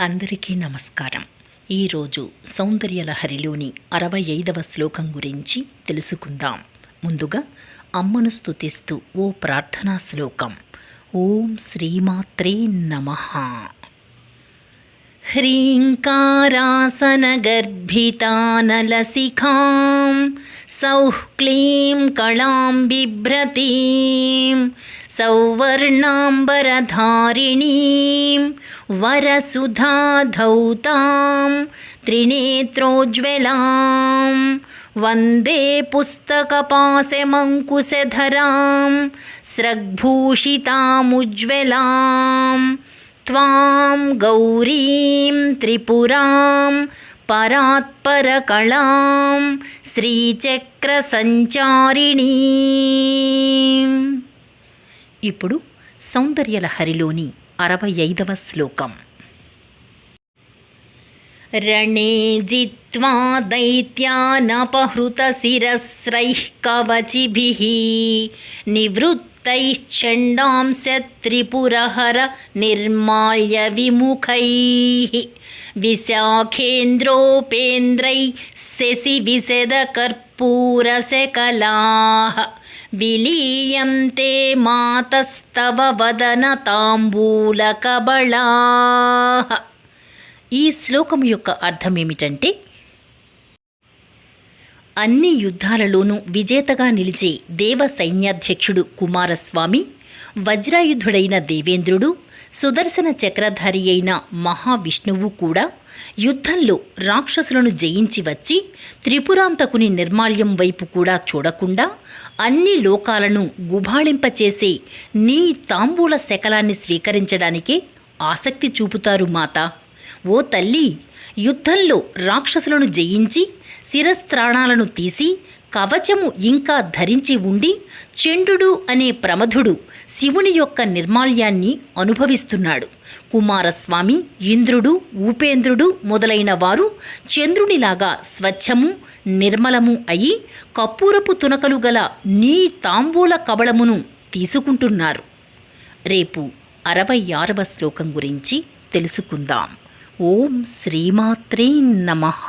అందరికీ నమస్కారం. ఈరోజు సౌందర్యలహరిలోని 65వ శ్లోకం గురించి తెలుసుకుందాం. ముందుగా అమ్మను స్తుతిస్తూ ఓ ప్రార్థనా శ్లోకం. ఓం శ్రీమాత్రే నమః. హ్రీంకారాసనగర్భితానలసిఖాం సౌః క్లీం కళాం బిభ్రతీం సౌవర్ణాంబరధారిణీం వరసుధాధౌతాం త్రినేత్రోజ్వలాం వందే పుస్తకపాశమంకుశధరాం స్రగ్భూషితాముజ్వలాం త్వాం గౌరీం త్రిపురాం పరాత్పరకళాం శ్రీచక్రసంచారిణీం. ఇప్పుడు సౌందర్యలహరిలోని 65వ శ్లోకం. రణే జిత్వా దైత్యానపహృతశిరస్రైః కవచిభిః నివృత్తైశ్చండాంశ త్రిపురహర నిర్మాల్య విముఖైః విశాఖేంద్రోపేంద్రైః శశి విశద కర్పూరశకలాః విలీయంతే మాతస్తవ వదన తాంబూలకబళాః. ఈ శ్లోకం యొక్క అర్థం ఏమిటంటే, అన్ని యుద్ధాలలోనూ విజేతగా నిలిచే దేవ సైన్యాధ్యక్షుడు కుమారస్వామి, వజ్రాయుధుడైన దేవేంద్రుడు, సుదర్శన చక్రధారి అయిన మహావిష్ణువు కూడా యుద్ధంలో రాక్షసులను జయించి వచ్చి త్రిపురాంతకుని నిర్మాల్యం వైపు కూడా చూడకుండా అన్ని లోకాలను గుబాళింపచేసే నీ తాంబూల శకలాన్ని స్వీకరించడానికే ఆసక్తి చూపుతారు మాత. ఓ తల్లి, యుద్ధంలో రాక్షసులను జయించి శిరస్త్రాణాలను తీసి కవచము ఇంకా ధరించి ఉండి చండు అనే ప్రమథుడు శివుని యొక్క నిర్మాల్యాన్ని అనుభవిస్తున్నాడు. కుమారస్వామి, ఇంద్రుడు, ఉపేంద్రుడు మొదలైన వారు చంద్రునిలాగా స్వచ్ఛము నిర్మలము అయి కప్పూరపు తునకలు గల నీ తాంబూల కబళమును తీసుకుంటున్నారు. రేపు 66వ శ్లోకం గురించి తెలుసుకుందాం. ఓం శ్రీమాత్రే నమః.